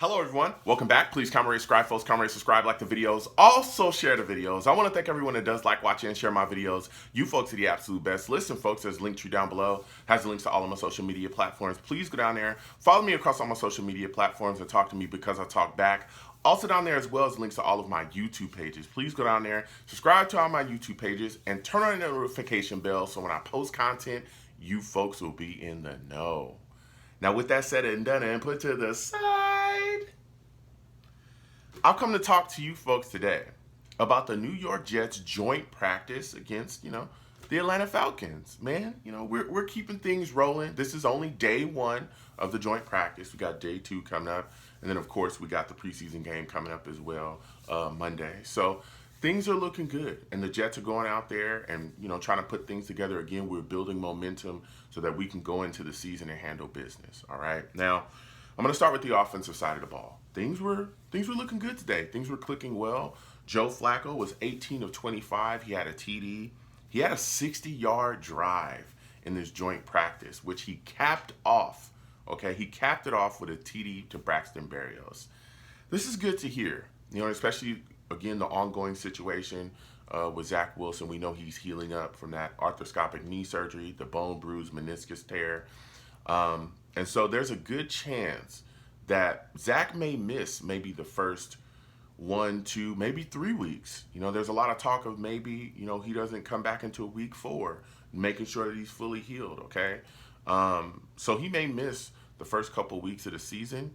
Hello everyone, welcome back. Please comment, rate, subscribe, folks. Comment, rate, subscribe, like the videos. Also share the videos. I want to thank everyone that does like, watch, and share my videos. You folks are the absolute best. Listen, folks, there's a link tree down below. Has the links to all of my social media platforms. Please go down there, follow me across all my social media platforms and talk to me because I talk back. Also down there as well as links to all of my YouTube pages. Please go down there, subscribe to all my YouTube pages, and turn on the notification bell so when I post content, you folks will be in the know. Now, with that said and done and put to the side, I've come to talk to you folks today about the New York Jets joint practice against, the Atlanta Falcons. Man, we're keeping things rolling. This is only day one of the joint practice. We got day two coming up. And then, of course, we got the preseason game coming up as well Monday. So things are looking good. And the Jets are going out there and, trying to put things together. Again, we're building momentum so that we can go into the season and handle business. All right. Now, I'm going to start with the offensive side of the ball. Things were looking good today. Things were clicking well. Joe Flacco was 18 of 25. He had a TD. He had a 60-yard drive in this joint practice, which he capped off. Okay, he capped it off with a TD to Braxton Berrios. This is good to hear, especially, again, the ongoing situation with Zach Wilson. We know he's healing up from that arthroscopic knee surgery, the bone bruise meniscus tear. And so there's a good chance that Zach may miss maybe the first 1, 2, maybe 3 weeks. There's a lot of talk of maybe, he doesn't come back until week 4, making sure that he's fully healed, okay? So he may miss the first couple weeks of the season.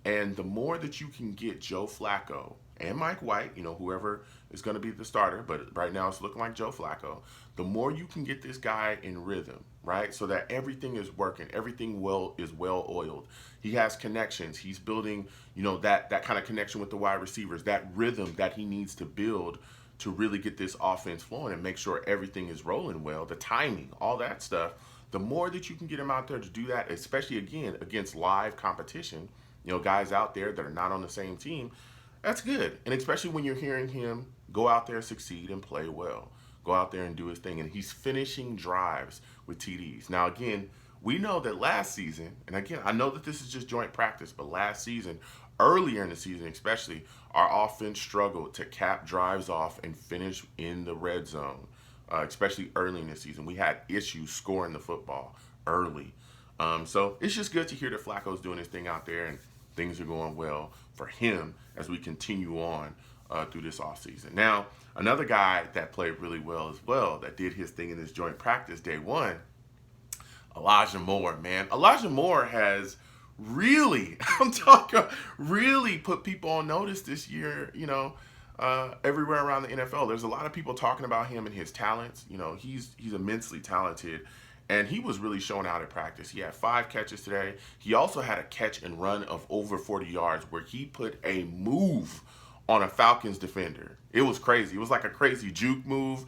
And the more that you can get Joe Flacco and Mike White, whoever is going to be the starter, but right now it's looking like Joe Flacco, the more you can get this guy in rhythm, right? So that everything is working, everything is well oiled. He has connections. He's building, that kind of connection with the wide receivers, that rhythm that he needs to build to really get this offense flowing and make sure everything is rolling well, the timing, all that stuff. The more that you can get him out there to do that, especially, again, against live competition, guys out there that are not on the same team, that's good. And especially when you're hearing him go out there, succeed, and play well. Go out there and do his thing. And he's finishing drives with TDs. Now, again, we know that last season, and again, I know that this is just joint practice, but last season, earlier in the season especially, our offense struggled to cap drives off and finish in the red zone, especially early in the season. We had issues scoring the football early. So it's just good to hear that Flacco's doing his thing out there and things are going well for him as we continue on through this offseason. Now, another guy that played really well as well, that did his thing in this joint practice day one, Elijah Moore, man. Elijah Moore has really, really put people on notice this year, everywhere around the NFL. There's a lot of people talking about him and his talents. He's immensely talented. And he was really showing out at practice. He had 5 catches today. He also had a catch and run of over 40 yards where he put a move on a Falcons defender. It was crazy. It was like a crazy juke move.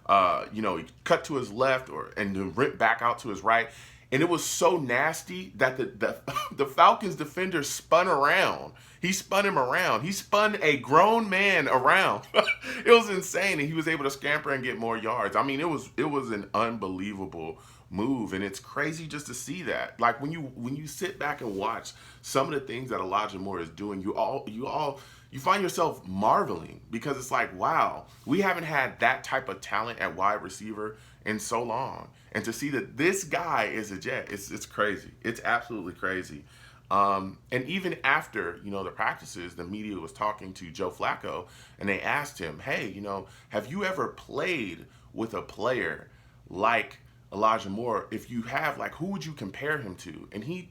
He cut to his left and then ripped back out to his right. And it was so nasty that the Falcons defender spun around. He spun him around. He spun a grown man around. It was insane. And he was able to scamper and get more yards. I mean, it was an unbelievable move, and it's crazy just to see that. Like when you sit back and watch some of the things that Elijah Moore is doing, you find yourself marveling because it's like, wow, we haven't had that type of talent at wide receiver in so long. And to see that this guy is a Jet, it's crazy. It's absolutely crazy. And even after, the practices, the media was talking to Joe Flacco and they asked him, hey, have you ever played with a player like Elijah Moore? If you have, who would you compare him to? And he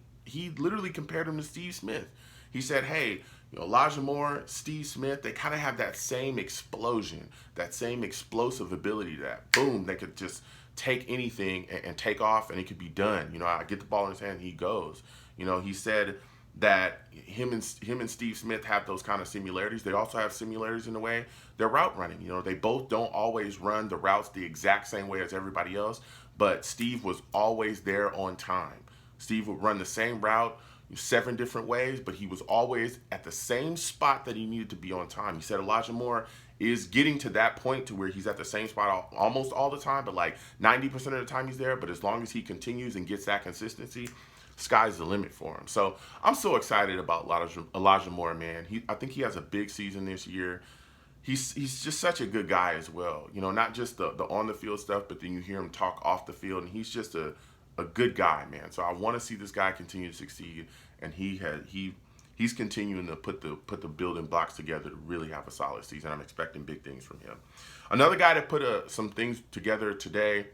literally compared him to Steve Smith. He said, hey, Elijah Moore, Steve Smith, they kind of have that same explosion, that same explosive ability that, boom, they could just take anything and take off and it could be done. I get the ball in his hand and he goes. He said that him and Steve Smith have those kind of similarities. They also have similarities in the way they're route running. They both don't always run the routes the exact same way as everybody else, but Steve was always there on time. Steve would run the same route 7 different ways, but he was always at the same spot that he needed to be on time. He said Elijah Moore is getting to that point to where he's at the same spot almost all the time, but 90% of the time he's there. But as long as he continues and gets that consistency, sky's the limit for him. So I'm so excited about Elijah Moore, man. I think he has a big season this year. He's just such a good guy as well. You know, not just the on the field stuff, but then you hear him talk off the field, and he's just a good guy, man. So I want to see this guy continue to succeed, and he's continuing to put the building blocks together to really have a solid season. I'm expecting big things from him. Another guy that put some things together today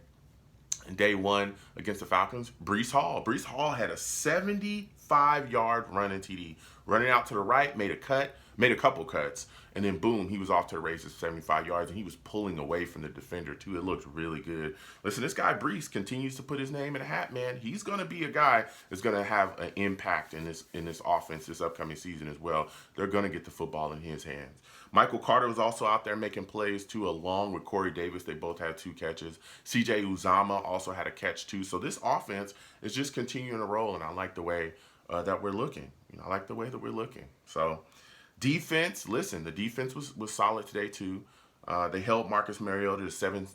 in day one against the Falcons, Breece Hall. Breece Hall had a 75-yard running TD. Running out to the right, made a couple cuts, and then boom, he was off to the races 75 yards, and he was pulling away from the defender too. It looked really good. Listen, this guy Breece continues to put his name in a hat, man. He's going to be a guy that's going to have an impact in this offense this upcoming season as well. They're going to get the football in his hands. Michael Carter was also out there making plays too, along with Corey Davis. They both had 2 catches. CJ Uzama also had a catch too. So this offense is just continuing to roll, and I like the way that we're looking. I like the way that we're looking. So defense, listen, the defense was solid today too. They held Marcus Mariota to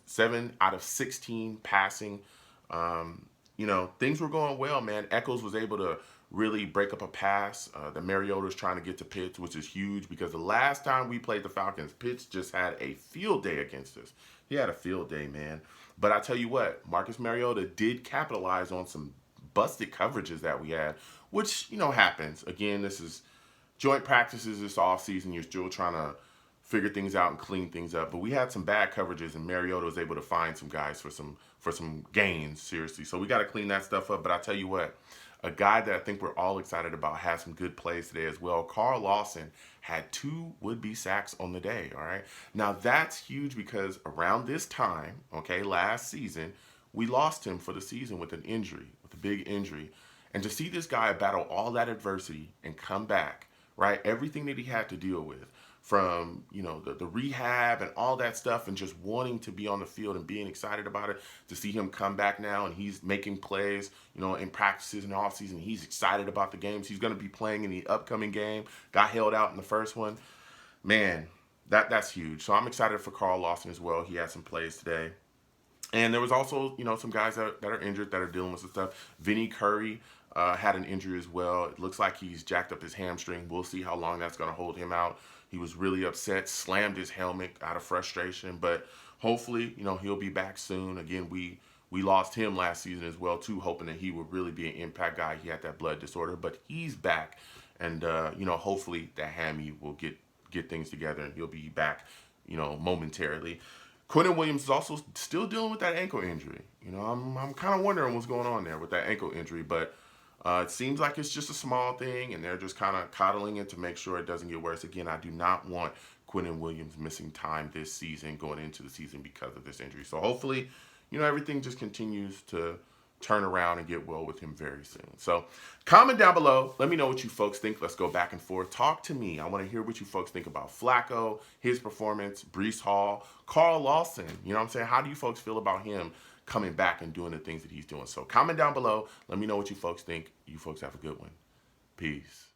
7 out of 16 passing. Things were going well, man. Echols was able to really break up a pass. The Mariota's trying to get to Pitts, which is huge because the last time we played the Falcons, Pitts just had a field day against us. He had a field day, man. But I tell you what, Marcus Mariota did capitalize on some busted coverages that we had, which, happens. Again, this is joint practices this offseason. You're still trying to figure things out and clean things up. But we had some bad coverages, and Mariota was able to find some guys for some gains, seriously. So we got to clean that stuff up. But I tell you what, a guy that I think we're all excited about had some good plays today as well. Carl Lawson had 2 would-be sacks on the day, all right? Now, that's huge because around this time, last season, we lost him for the season with an injury, with a big injury. And to see this guy battle all that adversity and come back, right? Everything that he had to deal with from, the rehab and all that stuff and just wanting to be on the field and being excited about it, to see him come back now and he's making plays, in practices in the offseason. He's excited about the games he's going to be playing in the upcoming game. Got held out in the first one. Man, that's huge. So I'm excited for Carl Lawson as well. He had some plays today. And there was also, some guys that are injured that are dealing with some stuff. Vinny Curry had an injury as well. It looks like he's jacked up his hamstring. We'll see how long that's going to hold him out. He was really upset, slammed his helmet out of frustration. But hopefully, he'll be back soon. Again, we lost him last season as well, too, hoping that he would really be an impact guy. He had that blood disorder. But he's back. And, hopefully that hammy will get things together and he'll be back, momentarily. Quentin Williams is also still dealing with that ankle injury. I'm kind of wondering what's going on there with that ankle injury, but it seems like it's just a small thing, and they're just kind of coddling it to make sure it doesn't get worse. Again, I do not want Quentin Williams missing time this season, going into the season because of this injury. So hopefully, everything just continues to turn around and get well with him very soon. So comment down below. Let me know what you folks think. Let's go back and forth. Talk to me. I want to hear what you folks think about Flacco, his performance, Breece Hall, Carl Lawson. You know what I'm saying? How do you folks feel about him coming back and doing the things that he's doing? So comment down below. Let me know what you folks think. You folks have a good one. Peace.